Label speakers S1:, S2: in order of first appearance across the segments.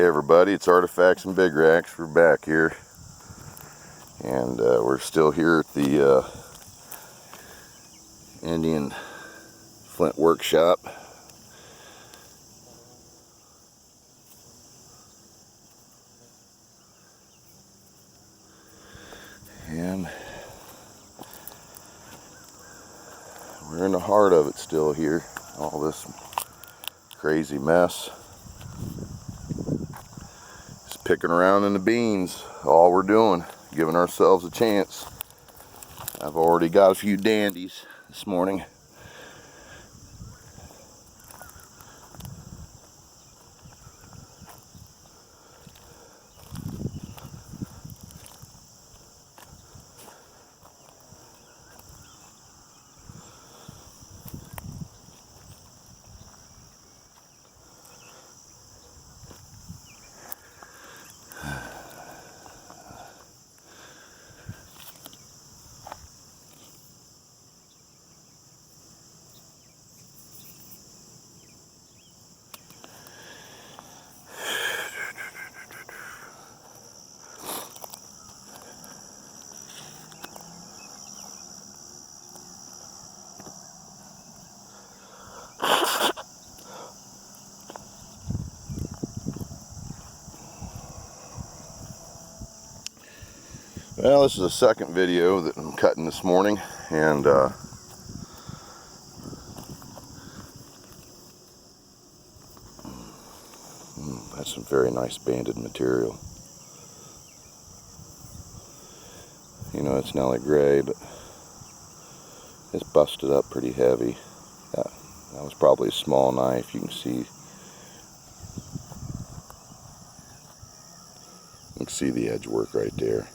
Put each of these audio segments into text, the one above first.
S1: Hey everybody, it's Artifacts and Big Racks. We're back here, and we're still here at the Indian Flint Workshop. And we're in the heart of it still here. All this crazy mess. Just picking around in the beans. All we're doing, giving ourselves a chance. I've already got a few dandies this morning. Well, this is the second video that I'm cutting this morning, and that's some very nice banded material. You know, it's Nelly Gray, but it's busted up pretty heavy. That was probably a small knife. You can see the edge work right there.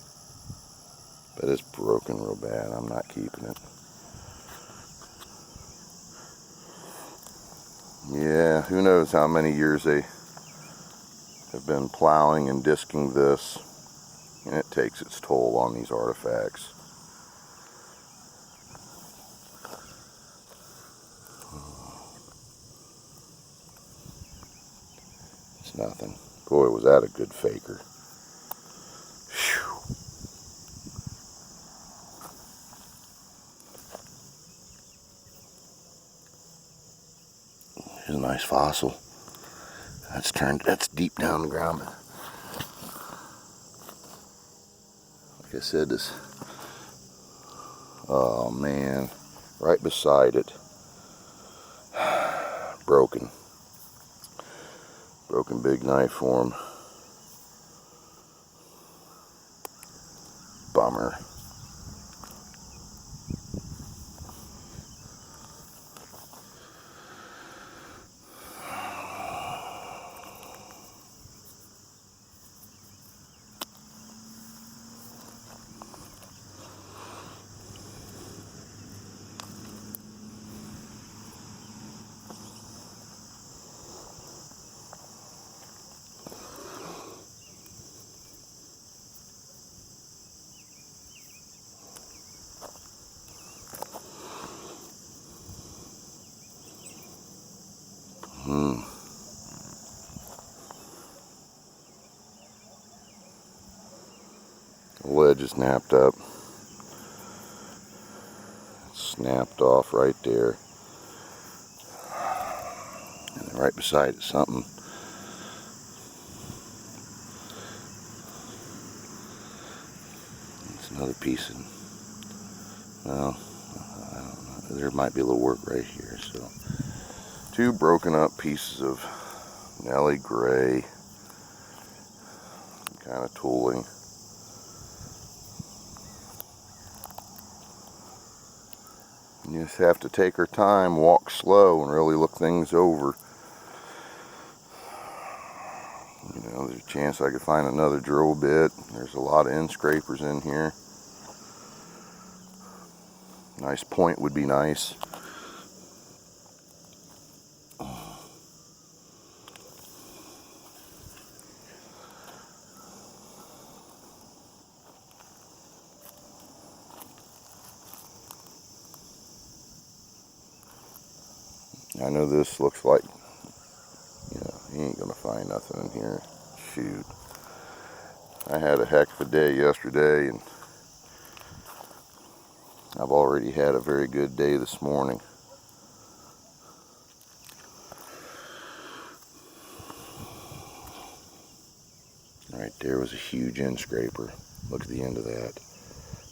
S1: But it's broken real bad. I'm not keeping it. Yeah, who knows how many years they have been plowing and disking this, and it takes its toll on these artifacts. It's nothing. Boy, was that a good faker. Here's a nice fossil. That's deep down the ground. Like I said, this, oh man, right beside it, broken big knife form. Bummer. The ledge is snapped up. It's snapped off right there. And then right beside it, something. It's another piece of, well, I don't know. There might be a little work right here. So, two broken up pieces of Nelly Gray. Some kind of tooling. You just have to take our time, walk slow, and really look things over. You know, there's a chance I could find another drill bit. There's a lot of end scrapers in here. Nice point would be nice. I know this looks like, you know, you ain't gonna find nothing in here. shoot. I had a heck of a day yesterday, and I've already had a very good day this morning. Right there was a huge end scraper. Look at the end of that.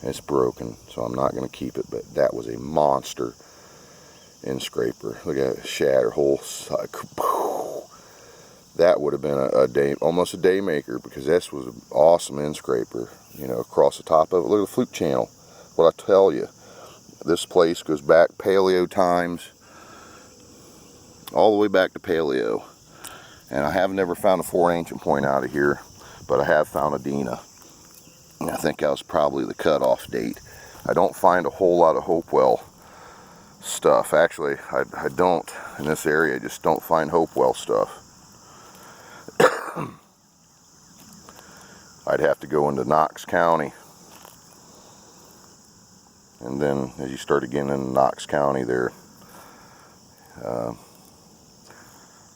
S1: And it's broken, so I'm not going to keep it, but that was a monster end scraper. Look at it, shatter whole side. That would have been a day, almost a day maker, because this was an awesome end scraper, you know, across the top of it. Look at the fluke channel. What I tell you, this place goes back paleo times, all the way back to paleo. And I have never found a 4 ancient point out of here, but I have found a Dina. And I think that was probably the cutoff date. I don't find a whole lot of Hopewell stuff. Actually, I don't, in this area, I just don't find Hopewell stuff. I'd have to go into Knox County. And then as you start getting into Knox County there, you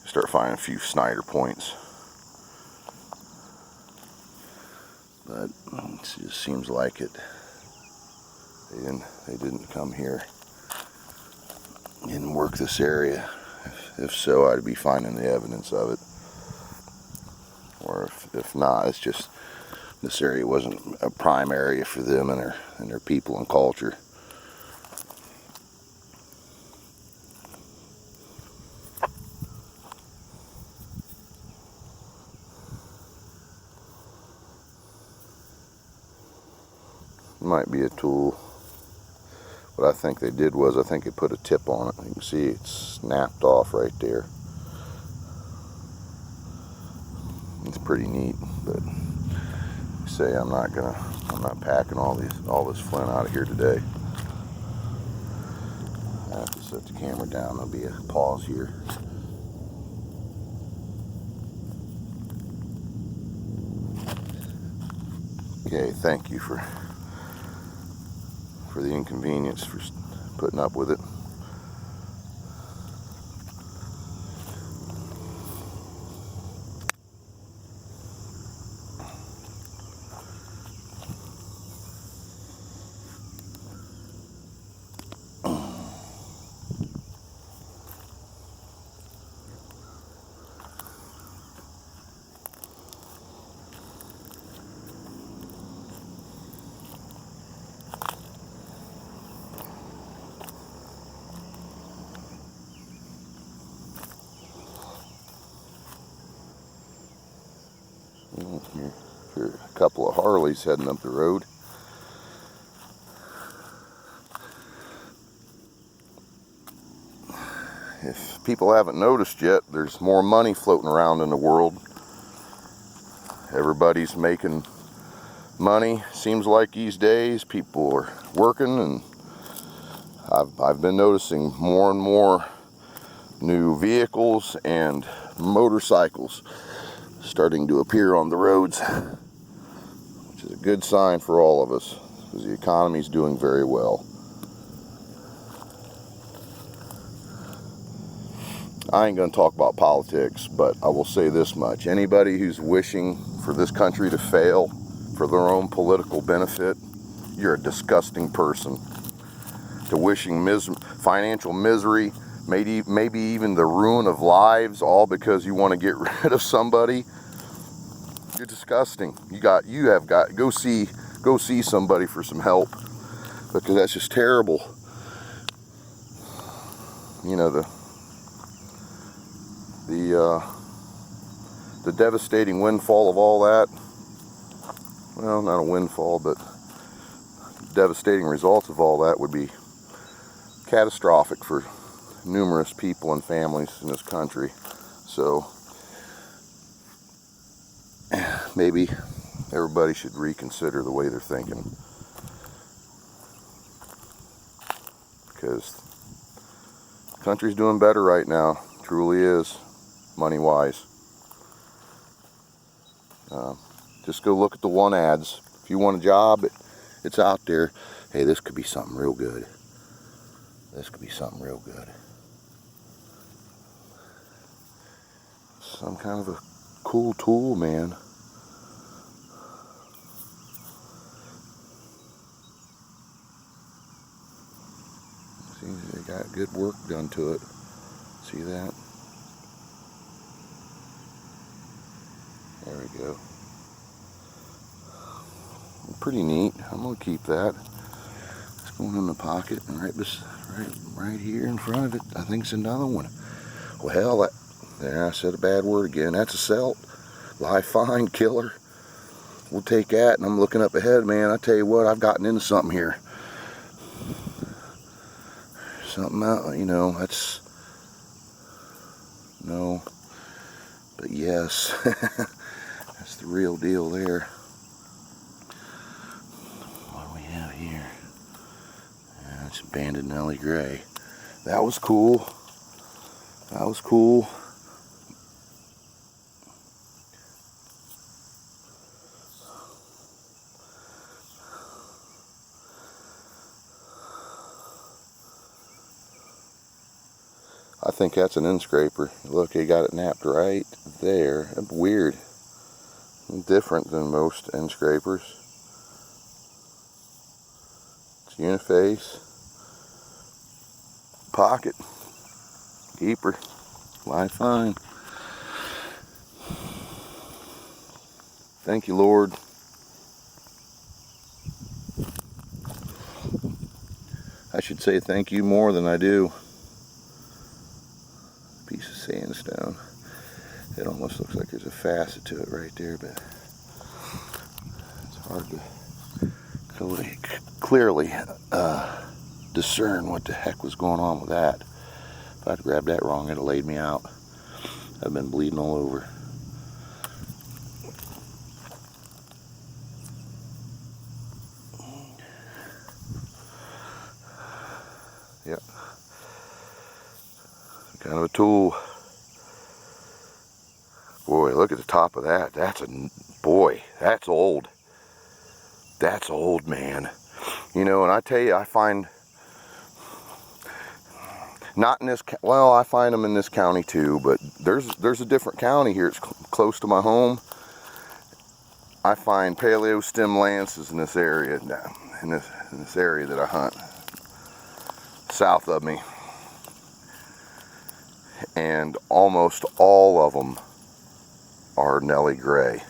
S1: start finding a few Snyder points. But it just seems like it. They didn't come here. Didn't work this area. If so, I'd be finding the evidence of it. Or if not, it's just this area wasn't a prime area for them and their people and culture. Might be a tool. What I think they did was, I think they put a tip on it. You can see it's snapped off right there. It's pretty neat, but say I'm not packing all this flint out of here today. I have to set the camera down. There'll be a pause here. Okay, thank you for the inconvenience, for putting up with it. Here, a couple of Harleys heading up the road. If people haven't noticed yet, there's more money floating around in the world. Everybody's making money. Seems like these days people are working, and I've been noticing more and more new vehicles and motorcycles starting to appear on the roads, which is a good sign for all of us, because the economy is doing very well. I ain't going to talk about politics, but I will say this much. Anybody who's wishing for this country to fail for their own political benefit, you're a disgusting person. To wishing financial misery, maybe even the ruin of lives, all because you want to get rid of somebody, you're disgusting. You have got go see somebody for some help, because that's just terrible. You know, the devastating windfall of all that, well, not a windfall, but devastating results of all that would be catastrophic for numerous people and families in this country. So maybe everybody should reconsider the way they're thinking, because the country's doing better right now. Truly is, money wise. Just go look at the one ads. If you want a job, it's out there. Hey, this could be something real good. This could be something real good. Some kind of a cool tool, man. See, they got good work done to it. See that? There we go. Pretty neat. I'm gonna keep that. It's going in the pocket, and right here in front of it, I think it's another one. Well, hell, there I said a bad word again. That's a Celt. Live fine killer. We'll take that. And I'm looking up ahead, man. I tell you what, I've gotten into something here. Something out, you know. That's no, but yes, that's the real deal there. What do we have here? That's banded Nellie Gray. That was cool. That was cool. I think that's an end scraper. Look, he got it napped right there. Weird. Different than most end scrapers. It's uniface. Pocket. Keeper. Live fine. Thank you, Lord. I should say thank you more than I do. Piece of sandstone. It almost looks like there's a facet to it right there, but it's hard to clearly discern what the heck was going on with that. If I'd grabbed that wrong, it'd have laid me out. I've been bleeding all over. Yep. Kind of a tool. Boy, look at the top of that. That's that's old. That's old, man. You know, and I tell you, I find, not in this, well, I find them in this county too, but there's a different county here. It's close to my home. I find paleo stem lances in this area, in this area that I hunt, south of me. And almost all of them are Nellie Gray.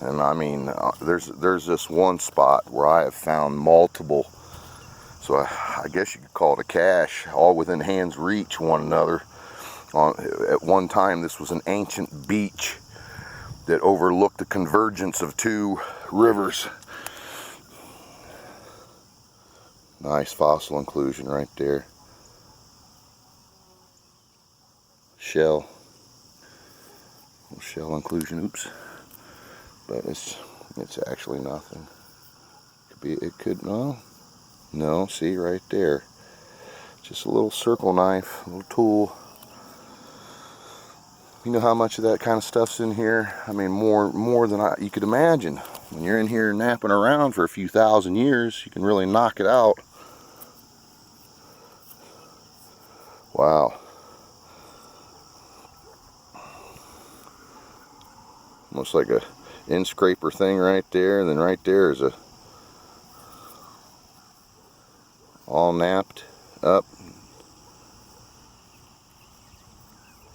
S1: And I mean, there's this one spot where I have found multiple, so I guess you could call it a cache, all within hand's reach one another. At one time, this was an ancient beach that overlooked the convergence of two rivers. Nice fossil inclusion right there. Shell inclusion, oops, but it's actually nothing. No, see right there, just a little circle knife, a little tool. You know how much of that kind of stuff's in here? I mean, more than you could imagine. When you're in here napping around for a few thousand years, you can really knock it out. Wow. Almost like a end scraper thing right there, and then right there is a all napped up,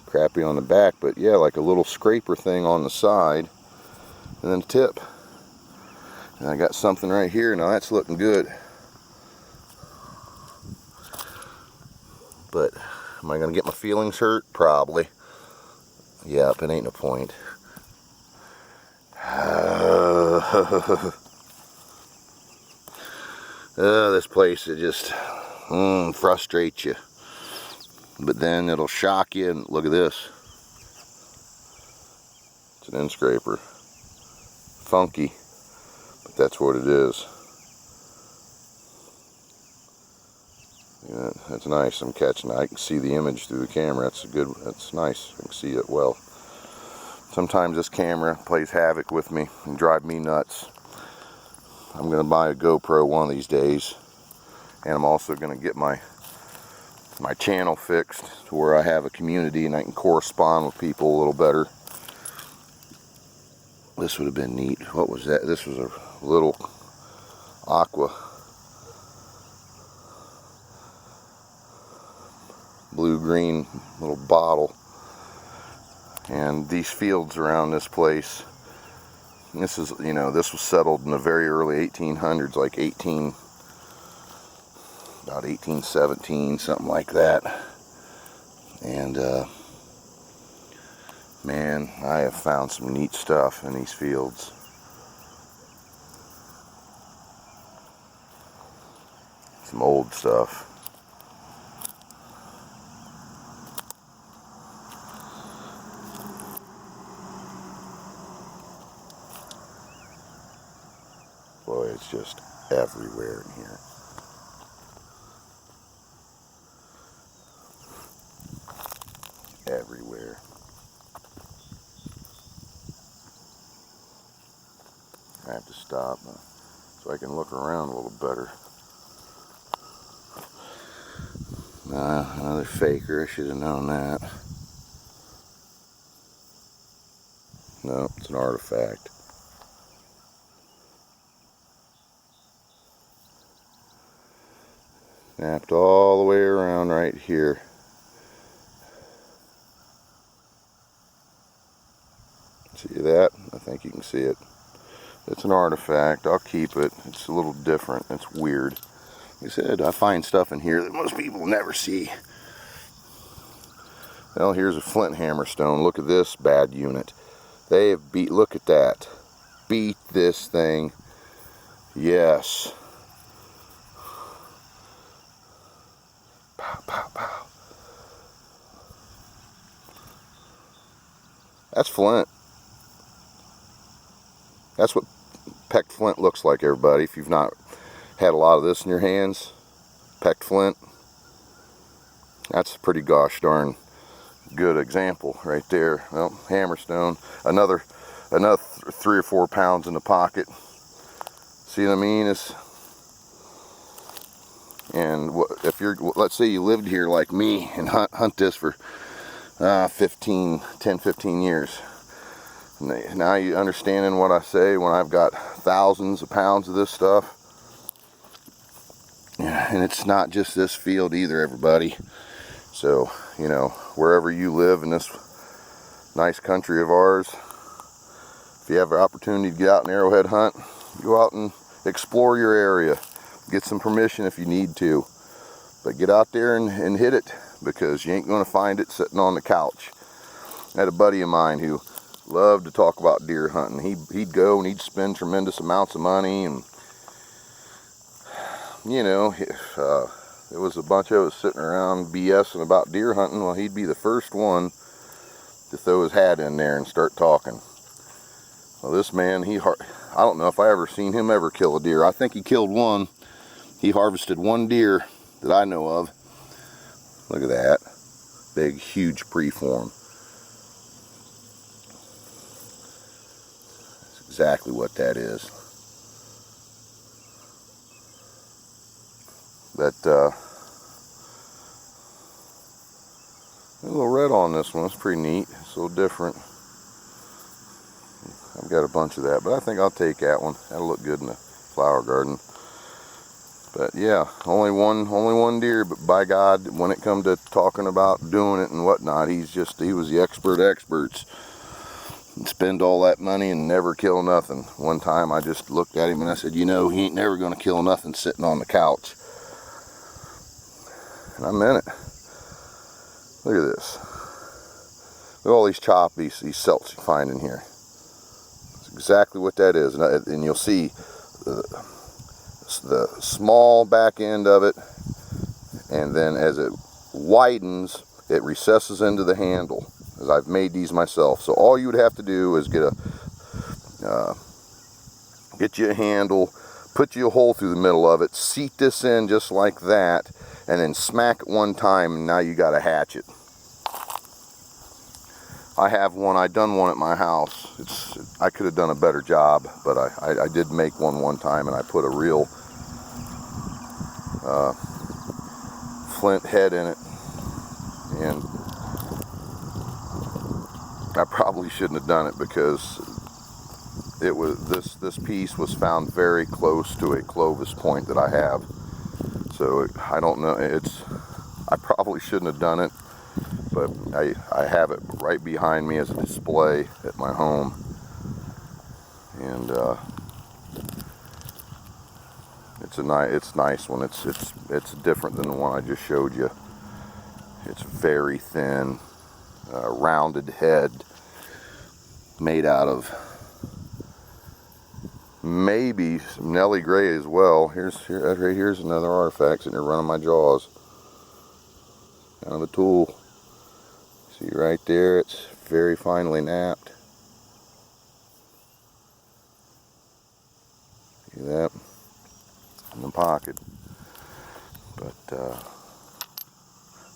S1: crappy on the back, but yeah, like a little scraper thing on the side, and then a tip. And I got something right here. Now that's looking good, but am I gonna get my feelings hurt? Probably. Yep, it ain't no point. This place, it just frustrates you, but then it'll shock you. And look at this, it's an end scraper. Funky, but that's what it is. Yeah, that's nice. I'm catching it. I can see the image through the camera. That's nice. I can see it well. Sometimes this camera plays havoc with me and drive me nuts. I'm going to buy a GoPro one of these days, and I'm also going to get my my channel fixed to where I have a community and I can correspond with people a little better. This would have been neat. What was that? This was a little aqua blue-green little bottle. And these fields around this place, this is, you know, this was settled in the very early 1800s, like about 1817, something like that. And man, I have found some neat stuff in these fields. Some old stuff. Boy, it's just everywhere in here. Everywhere. I have to stop so I can look around a little better. Another faker. I should have known that. No, it's an artifact. Snapped all the way around right here. See that? I think you can see it. It's an artifact. I'll keep it. It's a little different. It's weird. Like I said, I find stuff in here that most people never see. Well, here's a flint hammerstone. Look at this bad unit. They have beat, look at that. Beat this thing. Yes. Pow, pow, pow. That's flint. That's what pecked flint looks like, everybody. If you've not had a lot of this in your hands, pecked flint, that's a pretty gosh darn good example right there. Well, hammerstone, another 3 or 4 pounds in the pocket. See what I mean? And if you're, let's say you lived here like me and hunt this for 10, 15 years. Now you understanding what I say when I've got thousands of pounds of this stuff. And it's not just this field either, everybody. So, you know, wherever you live in this nice country of ours, if you have an opportunity to get out and arrowhead hunt, go out and explore your area. Get some permission if you need to. But get out there and hit it, because you ain't going to find it sitting on the couch. I had a buddy of mine who loved to talk about deer hunting. He'd go and he'd spend tremendous amounts of money, and you know, there was a bunch of us sitting around BSing about deer hunting. Well, he'd be the first one to throw his hat in there and start talking. Well, this man, I don't know if I ever seen him ever kill a deer. I think he killed one. He harvested one deer that I know of. Look at that. Big, huge preform. That's exactly what that is. But, a little red on this one. It's pretty neat. It's a little different. I've got a bunch of that, but I think I'll take that one. That'll look good in the flower garden. But yeah, only one deer, but by God, when it come to talking about doing it and whatnot, he was the expert of experts. And spend all that money and never kill nothing. One time I just looked at him and I said, you know, he ain't never gonna kill nothing sitting on the couch. And I meant it. Look at this. Look at all these these celts you find in here. That's exactly what that is. And you'll see the small back end of it, and then as it widens, it recesses into the handle. As I've made these myself. So all you would have to do is get you a handle, put you a hole through the middle of it, seat this in just like that, and then smack it one time, and now you got a hatchet. I have one. I done one at my house. I could have done a better job, but I did make one time, and I put a real flint head in it. And I probably shouldn't have done it, because it was this piece was found very close to a Clovis point that I have. So I don't know, I probably shouldn't have done it, but I have it right behind me as a display at my home. And it's a nice one. It's different than the one I just showed you. It's very thin, rounded head, made out of maybe some Nelly Gray as well. Right here's another artifact sitting there running my jaws. Kind of a tool. See right there, it's very finely napped. See that? In the pocket. But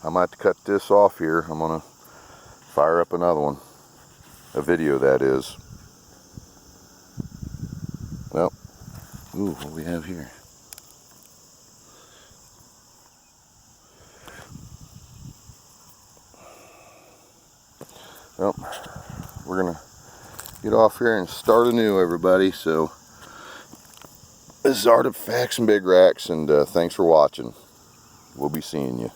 S1: I might have to cut this off here. I'm gonna fire up another one. A video, that is. Well, ooh, what do we have here? Well, we're gonna get off here and start anew, everybody. So this is Artifacts and Big Racks, and thanks for watching. We'll be seeing you.